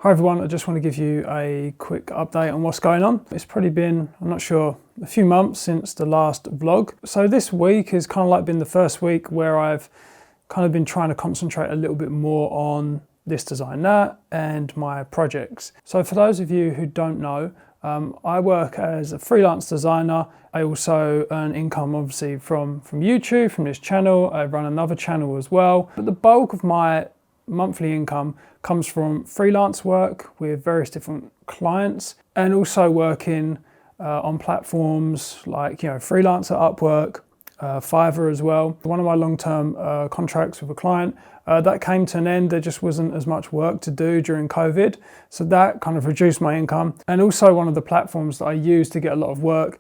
Hi everyone, I just want to give you a quick update on what's going on. It's probably been, I'm not sure, a few months since the last vlog. So this week has kind of like been the first week where I've kind of been trying to concentrate a little bit more on this design, that, and my projects. So for those of you who don't know, I work as a freelance designer. I also earn income obviously from YouTube, from this channel. I run another channel as well. But the bulk of my monthly income comes from freelance work with various different clients, and also working on platforms like, Freelancer, Upwork, Fiverr as well. One of my long-term contracts with a client that came to an end. There just wasn't as much work to do during COVID, so that kind of reduced my income. And also one of the platforms that I use to get a lot of work,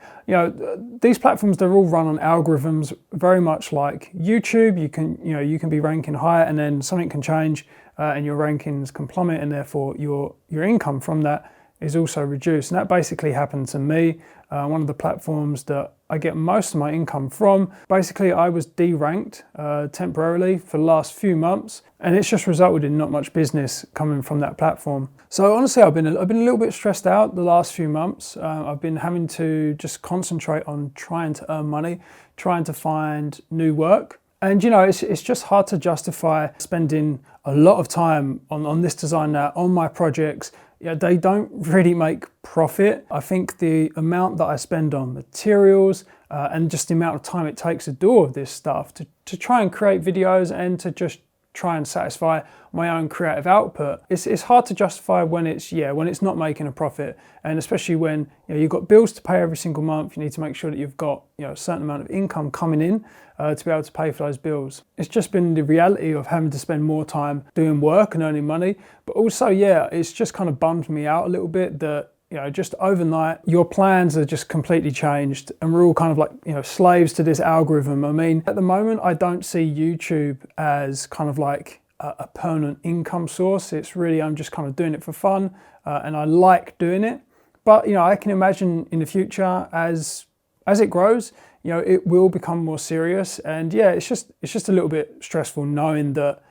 these platforms, they're all run on algorithms very much like YouTube. You can be ranking higher, and then something can change and your rankings can plummet, and therefore your income from that is also reduced. And that basically happened to me. One of the platforms that I get most of my income from, basically I was deranked temporarily for the last few months, and it's just resulted in not much business coming from that platform. So honestly, I've been a little bit stressed out the last few months. I've been having to just concentrate on trying to earn money, trying to find new work. And it's just hard to justify spending a lot of time on this design now, on my projects. They don't really make profit. I think the amount that I spend on materials and just the amount of time it takes to do all of this stuff, to try and create videos and to just try and satisfy my own creative output, it's hard to justify when it's not making a profit. And especially when you've got bills to pay every single month, you need to make sure that you've got a certain amount of income coming in to be able to pay for those bills. It's just been the reality of having to spend more time doing work and earning money. But also, it's just kind of bummed me out a little bit that just overnight, your plans are just completely changed, and we're all kind of like, slaves to this algorithm. I mean, at the moment, I don't see YouTube as kind of like a permanent income source. It's really, I'm just kind of doing it for fun, and I like doing it. But, I can imagine in the future, as it grows, it will become more serious. And it's just a little bit stressful knowing that,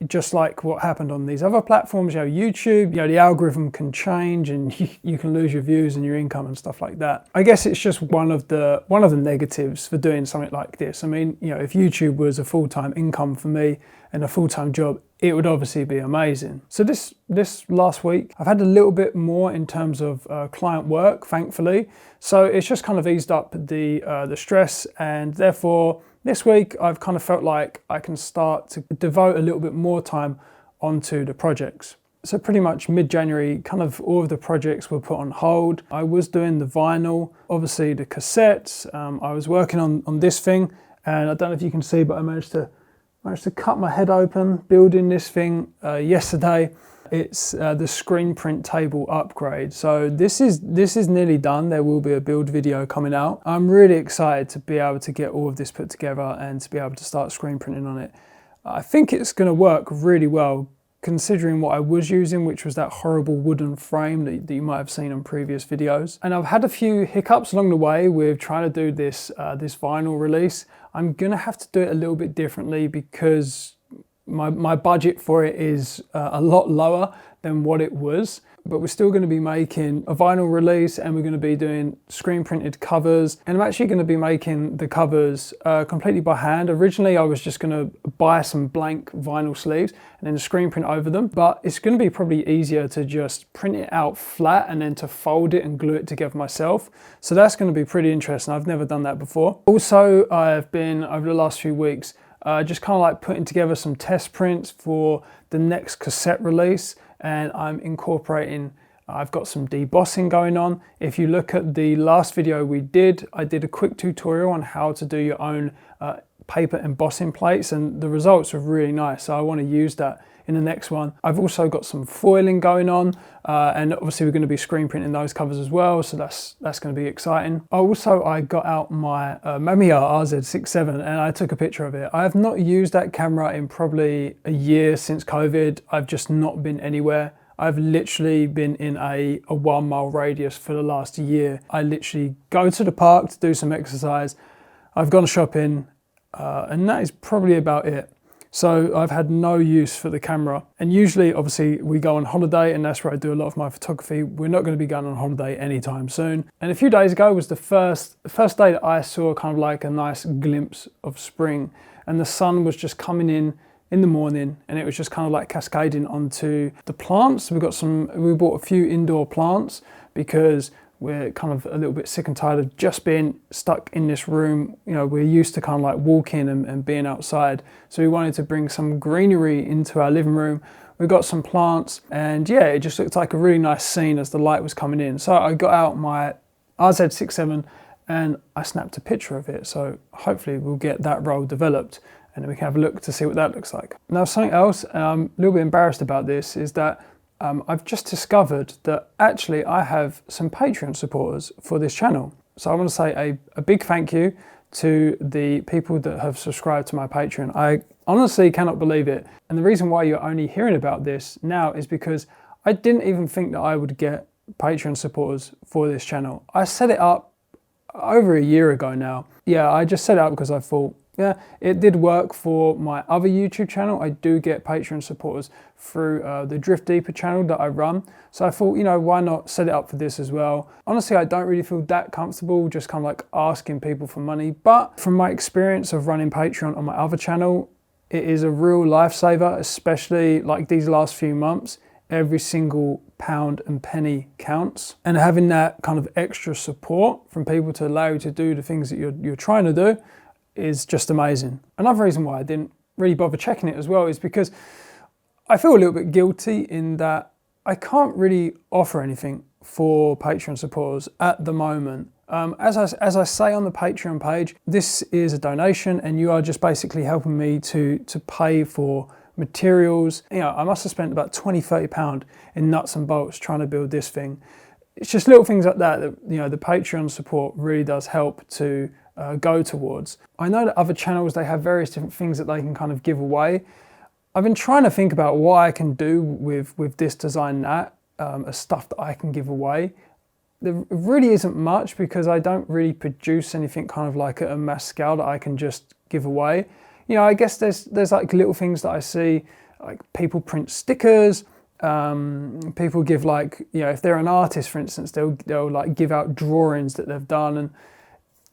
just like what happened on these other platforms, YouTube, the algorithm can change, and you can lose your views and your income and stuff like that. I guess it's just one of the negatives for doing something like this. I mean, if YouTube was a full-time income for me and a full-time job, it would obviously be amazing. So this last week, I've had a little bit more in terms of client work, thankfully. So it's just kind of eased up the stress, and therefore, this week, I've kind of felt like I can start to devote a little bit more time onto the projects. So pretty much mid-January, kind of all of the projects were put on hold. I was doing the vinyl, obviously the cassettes. I was working on this thing, and I don't know if you can see, but I managed to cut my head open building this thing yesterday. It's the screen print table upgrade. So this is nearly done. There will be a build video coming out. I'm really excited to be able to get all of this put together and to be able to start screen printing on it. I think it's going to work really well, considering what I was using, which was that horrible wooden frame that you might have seen on previous videos. And I've had a few hiccups along the way with trying to do this vinyl release. I'm going to have to do it a little bit differently because my budget for it is a lot lower than what it was, but we're still going to be making a vinyl release, and we're going to be doing screen printed covers, and I'm actually going to be making the covers completely by hand. Originally I was just going to buy some blank vinyl sleeves and then screen print over them, but it's going to be probably easier to just print it out flat and then to fold it and glue it together myself. So that's going to be pretty interesting. I've never done that before. Also, I've been, over the last few weeks, just kind of like putting together some test prints for the next cassette release, and I'm incorporating, I've got some debossing going on. If you look at the last video I did a quick tutorial on how to do your own paper embossing plates, and the results are really nice. So I want to use that in the next one. I've also got some foiling going on, and obviously we're going to be screen printing those covers as well, so that's going to be exciting. I got out my Mamiya RZ67 and I took a picture of it. I have not used that camera in probably a year since COVID. I've just not been anywhere. I've literally been in a 1 mile radius for the last year. I literally go to the park to do some exercise. I've gone shopping, and that is probably about it. So I've had no use for the camera. And usually, obviously, we go on holiday and that's where I do a lot of my photography. We're not going to be going on holiday anytime soon. And a few days ago was the first day that I saw kind of like a nice glimpse of spring. And the sun was just coming in the morning, and it was just kind of like cascading onto the plants. We bought a few indoor plants because we're kind of a little bit sick and tired of just being stuck in this room. You know, we're used to kind of like walking and being outside. So we wanted to bring some greenery into our living room. We got some plants, and yeah, it just looked like a really nice scene as the light was coming in. So I got out my RZ67 and I snapped a picture of it. So hopefully we'll get that roll developed, and then we can have a look to see what that looks like. Now, something else, I'm a little bit embarrassed about this, is that I've just discovered that actually I have some Patreon supporters for this channel. So I want to say a big thank you to the people that have subscribed to my Patreon. I honestly cannot believe it. And the reason why you're only hearing about this now is because I didn't even think that I would get Patreon supporters for this channel. I set it up over a year ago now. Yeah, I just set it up because I thought, yeah, it did work for my other YouTube channel. I do get Patreon supporters through the Drift Deeper channel that I run. So I thought, you know, why not set it up for this as well? Honestly, I don't really feel that comfortable just kind of like asking people for money. But from my experience of running Patreon on my other channel, it is a real lifesaver, especially like these last few months. Every single pound and penny counts. And having that kind of extra support from people to allow you to do the things that you're trying to do is just amazing. Another reason why I didn't really bother checking it as well is because I feel a little bit guilty in that I can't really offer anything for Patreon supporters at the moment. As I say on the Patreon page, this is a donation and you are just basically helping me to pay for materials. You know, I must have spent about 20-30 pound in nuts and bolts trying to build this thing. It's just little things like that, you know, the Patreon support really does help to go towards. I know that other channels, they have various different things that they can kind of give away. I've been trying to think about what I can do with this design that, as stuff that I can give away. There really isn't much because I don't really produce anything kind of like at a mass scale that I can just give away. You know, I guess there's like little things that I see, like people print stickers, people give like, you know, if they're an artist, for instance, they'll like give out drawings that they've done. And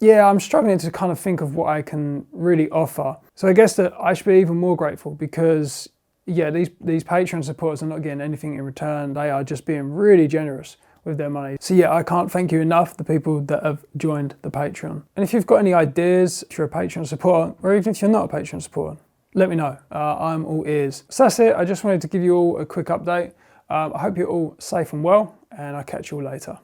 yeah, I'm struggling to kind of think of what I can really offer. So I guess that I should be even more grateful because, yeah, these Patreon supporters are not getting anything in return. They are just being really generous with their money. So yeah, I can't thank you enough, the people that have joined the Patreon. And if you've got any ideas, if you're a Patreon supporter, or even if you're not a Patreon supporter, let me know. I'm all ears. So that's it. I just wanted to give you all a quick update. I hope you're all safe and well, and I'll catch you all later.